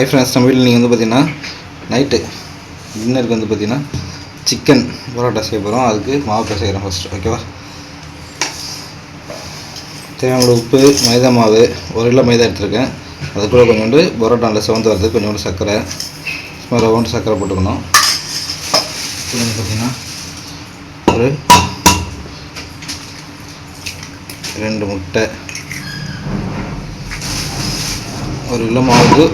Hi friends, நம்ம வீட்டில் நீங்கள் வந்து பார்த்தீங்கன்னா நைட்டு டின்னருக்கு வந்து பார்த்தீங்கன்னா சிக்கன் பரோட்டா செய்ய போகிறோம். அதுக்கு மாவு பிசைக்கிறோம் ஃபஸ்ட்டு. ஓகேவா? தேவையான உப்பு, மைதா மாவு 1 கிலோ மைதா எடுத்துருக்கேன். அது கூட கொஞ்சோண்டு பரோட்டா நல்லா செவந்து வரதுக்கு கொஞ்சோண்டு சர்க்கரை, சும்மா ரவுண்டு சர்க்கரை போட்டுக்கணும். இது வந்து பார்த்திங்கன்னா ஒரு 2 முட்டை, 1 கிலோ மாவுக்கு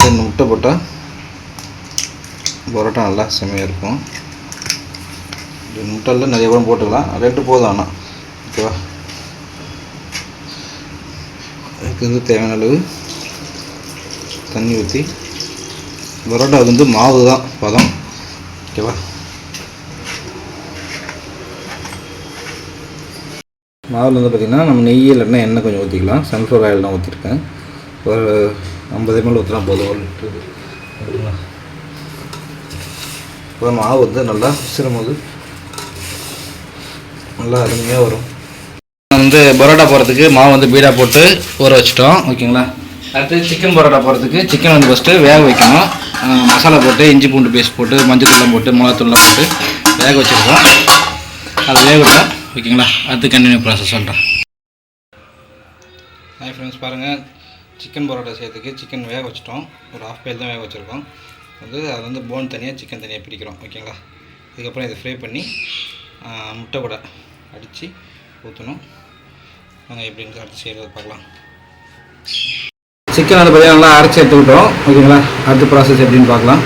2 முட்டை போட்டால் பரோட்டா நல்லா செம்மையாக இருக்கும். 2 முட்டையில் நிறைய கூட போட்டுக்கலாம், 2 போதும். ஆனால் ஓகேவா? அதுக்கு வந்து தேவையான அளவு தண்ணி ஊற்றி, பரோட்டாவுக்கு வந்து மாவு தான் பதம். ஓகேவா? மாவில் வந்து பார்த்திங்கன்னா நம்ம நெய் இல்லைன்னா எண்ணெய் கொஞ்சம் ஊற்றிக்கலாம். சன்ஃப்ளவர் ஆயில் தான் ஊற்றிருக்கேன். ஒரு 50 ml ஊற்றினா போதும், 1 லிட்டருக்கு. ஓகேங்களா? இப்போ மாவு வந்து நல்லா பிசிறும் போது நல்லா அருமையாக வரும். வந்து பரோட்டா போடுறதுக்கு மாவு வந்து பீடா போட்டு ஊற வச்சிட்டோம். ஓகேங்களா? அடுத்து சிக்கன் பரோட்டா போடுறதுக்கு சிக்கன் வந்து ஃபஸ்ட்டு வேக வைக்கணும். மசாலா போட்டு, இஞ்சி பூண்டு பேஸ்ட் போட்டு, மஞ்சள் தூள்லாம் போட்டு, மிளகாத்தூள்லாம் போட்டு வேக வச்சுருக்கோம். அது வேகட்டும். ஓகேங்களா? அடுத்து கண்டினியூ ப்ராசஸ் சொல்கிறேன். ஹாய் ஃப்ரெண்ட்ஸ், பாருங்கள், சிக்கன் பரோட்டா செய்யறதுக்கு சிக்கன் வேக வச்சிட்டோம். ஒரு 1/2 பேல் தான் வேக வச்சுருக்கோம். அது வந்து போன் தனியாக, சிக்கன் தனியாக பிரிக்கிறோம். ஓகேங்களா? இதுக்கப்புறம் இதை ஃப்ரை பண்ணி முட்டை கூட அடித்து ஊற்றணும். நாங்கள் எப்படின்னு அடுத்து செய்கிறது பார்க்கலாம். சிக்கன் வந்து பார்த்தீங்கன்னா நல்லா அரைச்சி எடுத்துக்கிட்டோம். ஓகேங்களா? அடுத்த ப்ராசஸ் எப்படின்னு பார்க்கலாம்.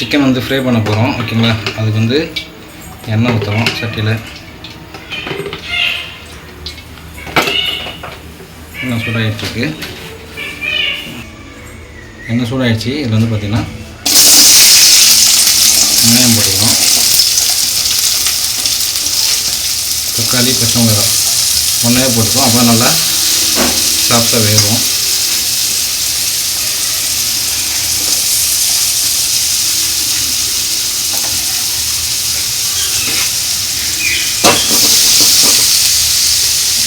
சிக்கன் வந்து ஃப்ரை பண்ண போகிறோம். ஓகேங்களா? அதுக்கு வந்து எண்ணெய் ஊற்றுறோம் சட்டியில். எண்ணெய் சூடாகிடுச்சிருக்கு. எண்ணெய் சூடாகிடுச்சு. இதில் வந்து பார்த்திங்கன்னா வெங்காயம் போட்டுக்கணும். தக்காளி, பச்சை மிளகாய் ஒன்றே போட்டுக்கோம். அப்போ நல்லா சாஃப்டாக வேகும்.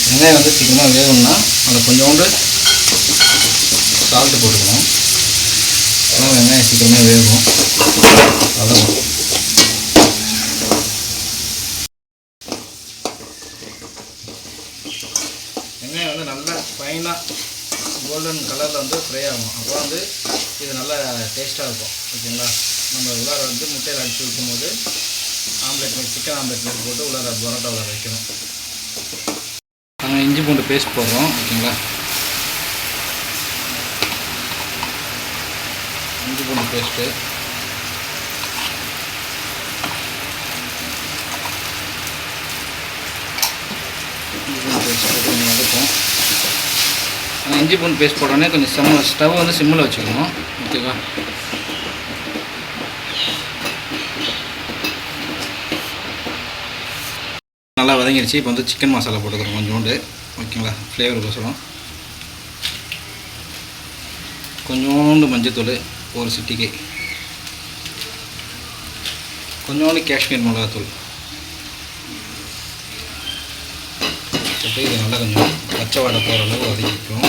வெங்காயம் வந்து சீக்கிரமாக வேகணும்னா அதில் கொஞ்சோண்டு சால்ட்டு போட்டுக்கணும். அதான் வெங்காயம் சீக்கிரமாக வேகும். அதான் வெங்காயம் வந்து நல்லா ஃபைனாக கோல்டன் கலரில் வந்து ஃப்ரை ஆகும். அப்போ வந்து இது நல்லா டேஸ்ட்டாக இருக்கும். ஓகேங்களா? நம்ம உள்ளார வந்து முட்டையில் அடித்து வைக்கும் போது ஆம்லேட், சிக்கன் ஆம்லேட் மாதிரி போட்டு உள்ளார பரோட்டா உள்ளார வைக்கணும். நாங்கள் இஞ்சி பூண்டு பேஸ்ட் போடுறோம். ஓகேங்களா? இஞ்சி பூண்டு பேஸ்ட்டு, கொஞ்சம் வதக்கும். ஆனால் இஞ்சி பூண்டு பேஸ்ட் போட்டோன்னே கொஞ்சம் ஸ்டவ் வந்து சிம்மில் வச்சுக்கணும். ஓகேவா? நல்லா வதங்கிடுச்சு. இப்போ வந்து சிக்கன் மசாலா போட்டுக்கிறோம் கொஞ்சோண்டு. ஓகேங்களா? ஃப்ளேவருக்கோசரம் கொஞ்சோண்டு மஞ்சத்தூள், ஒரு சிட்டிகை, கொஞ்சோண்டு காஷ்மீர் மிளகாத்தூள் போட்டு இது நல்லா கொஞ்சம் பச்சை வாடை போகிற அளவு வதக்கிக்கிறோம்.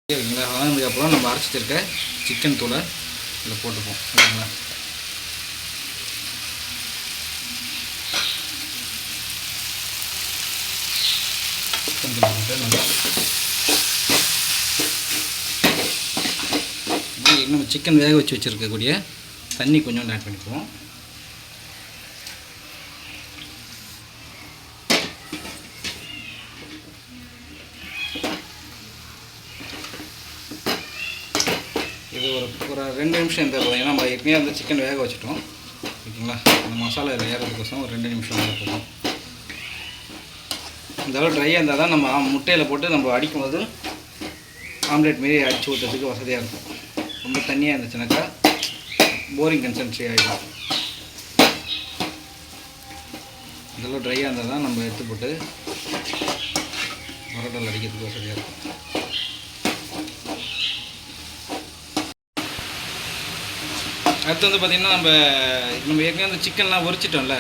ஓகேங்களா? வதங்கினதுக்கப்புறம் நம்ம அரைச்சிட்டு இருக்க சிக்கன் தூளை இதில் போட்டுப்போம். ஓகேங்களா? சிக்கன் தூள் போட்டு நல்லா நம்ம சிக்கன் வேக வச்சு வச்சுருக்கக்கூடிய தண்ணி கொஞ்சோண்டு ஆட் பண்ணிக்குவோம். இது ஒரு 2 நிமிஷம் இருந்தால் போதும். ஏன்னா நம்ம ஏற்கனவே அந்த சிக்கன் வேக வச்சுட்டோம். ஓகேங்களா? அந்த மசாலா இதில் ஏறதுக்கோசம் ஒரு 2 நிமிஷம் இருந்தால் போதும். இந்த அளவு ட்ரையாக இருந்தால் தான் நம்ம முட்டையில் போட்டு நம்ம அடிக்கும்போது ஆம்லேட் மாரி அடித்து ஊற்றுறதுக்கு வசதியாக இருக்கும். ரொம்ப தண்ணியாக இருந்துச்சுனாக்கா போரிங் கன்சிஸ்டன்சி ஆகிடும். இதெல்லாம் ட்ரையாக இருந்தால் தான் நம்ம எடுத்து போட்டு பரோட்டாவில் அடிக்கிறதுக்கு வசதியாக இருக்கும். அடுத்து வந்து பார்த்திங்கன்னா நம்ம ஏற்கனவே அந்த சிக்கன்லாம் உரிச்சிட்டோம்ல,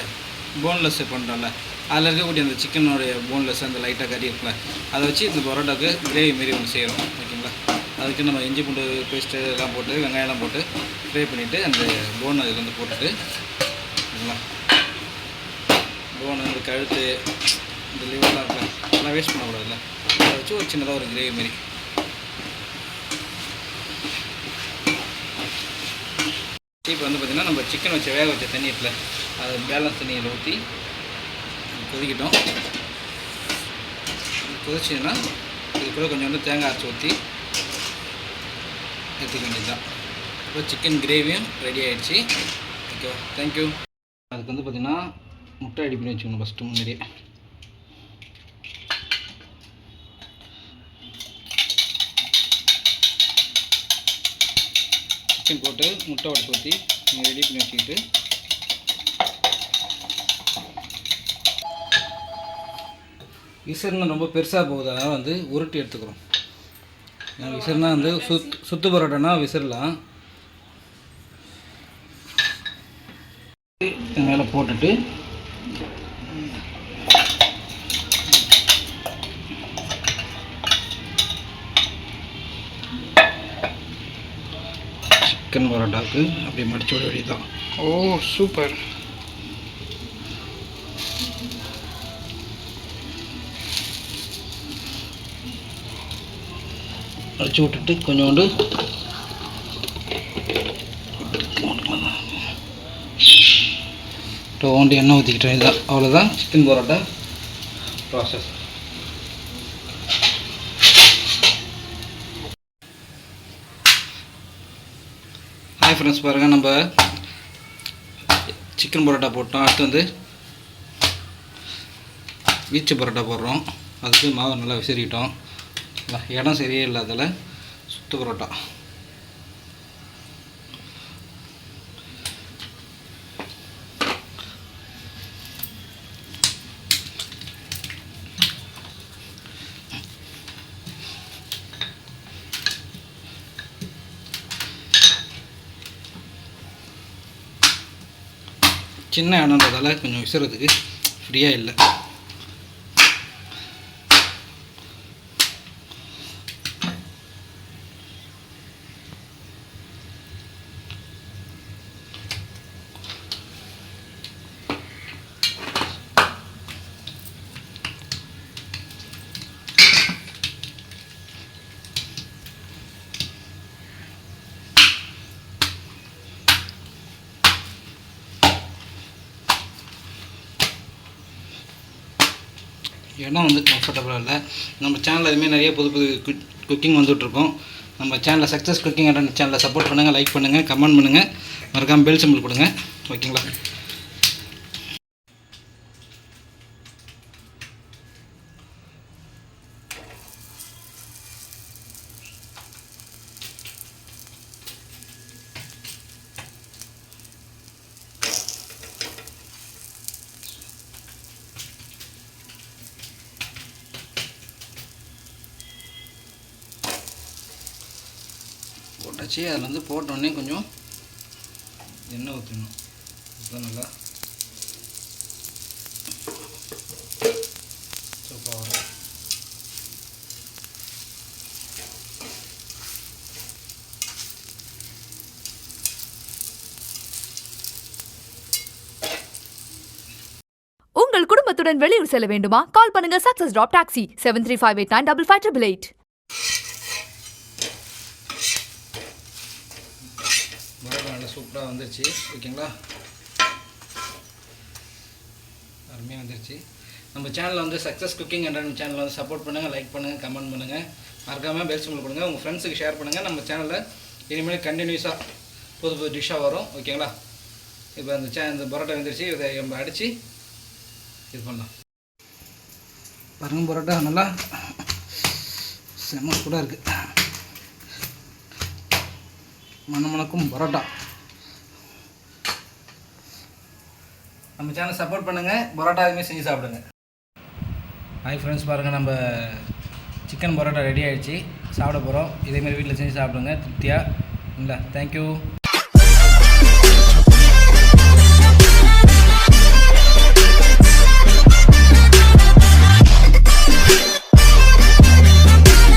போன்லெஸ் பண்ணுறோம்ல, அதில் இருக்கக்கூடிய அந்த சிக்கனுடைய போன்லெஸ் அந்த லைட்டாக கறி இருக்குல்ல, அதை வச்சு இந்த பரோட்டாவுக்கு கிரேவி மாரி ஒன்று செய்கிறோம். ஓகேங்களா? அதுக்கு நம்ம இஞ்சி பூண்டு பேஸ்ட்டு எல்லாம் போட்டு வெங்காயம்லாம் போட்டு ஃப்ரை பண்ணிவிட்டு அந்த போன் அதுக்கு வந்து போட்டுட்டு, ஓகேங்களா, போன் அந்த கழுத்து இந்த லிவர்லாம் இருக்குல்ல, அதெல்லாம் வேஸ்ட் பண்ணக்கூடாதுல்ல, அதை வச்சு ஒரு சின்னதாக ஒரு கிரேவி மாரி. இப்போ வந்து பார்த்திங்கன்னா நம்ம சிக்கன் வச்ச வேக வச்ச தண்ணி இருக்குல்ல, அதை பேலன்ஸ் தண்ணியில் ஊற்றி கொதிக்கிட்டோம். கொதிச்சிங்கன்னா இது கூட கொஞ்சம் தேங்காய் அரைச்சி ஊற்றி எடுத்துக்க வேண்டியது தான். இப்போ சிக்கன் கிரேவியும் ரெடி ஆகிடுச்சு. ஓகேவா? தேங்க்யூ. அதுக்கு வந்து பார்த்திங்கன்னா முட்டை ரெடி பண்ணி வச்சுக்கணும் ஃபஸ்ட்டு முன்னாடியே. சிக்கன் போட்டு முட்டை உடச்சி ஊற்றி நீங்கள் ரெடி பண்ணி வச்சுக்கிட்டு, விசிறுனா ரொம்ப பெருசாக போகுது, அதனால் வந்து உருட்டி எடுத்துக்கிறோம். விசிறுனா வந்து சுத்து பரோட்டானா விசிறலாம். மேலே போட்டுட்டு சிக்கன் பரோட்டாவுக்கு அப்படியே மடிச்சு விட வேண்டியதுதான். ஓ சூப்பர். அடிச்சு விட்டுட்டு கொஞ்சோண்டு டோண்டி எண்ணெய் ஊற்றிக்கிட்டேன். இதுதான், அவ்வளோதான் chicken parotta process. Hi friends, பாருங்கள், நம்ம சிக்கன் பரோட்டா போட்டோம். அடுத்து வந்து வீச்சு பரோட்டா போடுறோம். அதுக்கு மாவு நல்லா விசிறிக்கிட்டோம். இடம் சரியே இல்லாதால சுத்து பரோட்டா. சின்ன இடம்ன்றதால கொஞ்சம் விசுறதுக்கு ஃப்ரீயாக இல்லை. இடம் வந்து கம்ஃபர்டபுளாக இல்லை. நம்ம சேனலில் அதுமாரி நிறைய புது புது குக்கிங் வந்துகிட்ருக்கோம். நம்ம சேனலில் சக்ஸஸ் குக்கிங் அண்ட் சேனலை சப்போர்ட் பண்ணுங்கள், லைக் பண்ணுங்கள், கமெண்ட் பண்ணுங்கள், மறக்காமல் பெல் சிம்பிள் கொடுங்க. ஓகேங்களா? போட்டாச்சு. அதில் வந்து போட்டோடனே கொஞ்சம் எண்ணெய் ஊற்றணும். இதுதான் நல்லா சூப்பராக வரும். உங்கள் குடும்பத்துடன் வெளியூர் செல்ல வேண்டுமா? கால் பண்ணுங்க சக்சஸ் டிராப் டாக்ஸி 7358955588. நல்லா சூப்பராக வந்துருச்சு. ஓகேங்களா? அருமையாக வந்துருச்சு. நம்ம சேனலில் வந்து சக்ஸஸ் குக்கிங் அண்ட் சேனலில் வந்து சப்போர்ட் பண்ணுங்கள், லைக் பண்ணுங்கள், கமெண்ட் பண்ணுங்கள், மறக்காமல் பெல் சிம்பிள் கொடுங்க. உங்கள் ஃப்ரெண்ட்ஸுக்கு ஷேர் பண்ணுங்கள். நம்ம சேனலில் இனிமேல் கண்டினியூஸாக புது புது டிஷ்ஷாக வரும். ஓகேங்களா? இப்போ இந்த பரோட்டா வந்துருச்சு. இதை நம்ம அடித்து இது பண்ணலாம். பாருங்கள், பரோட்டா நல்லா செம்ம சூடாக இருக்குது. மணமணக்கும் பரோட்டா. நம்ம சேனல் சப்போர்ட் பண்ணுங்கள், பரோட்டா அதுமாதிரி செஞ்சு சாப்பிடுங்க. ஹாய் ஃப்ரெண்ட்ஸ், பாருங்கள், நம்ம சிக்கன் பரோட்டா ரெடி ஆகிடுச்சு. சாப்பிட போகிறோம். இதேமாதிரி வீட்டில் செஞ்சு சாப்பிடுங்க திருப்தியாக. இல்லை, தேங்க்யூ.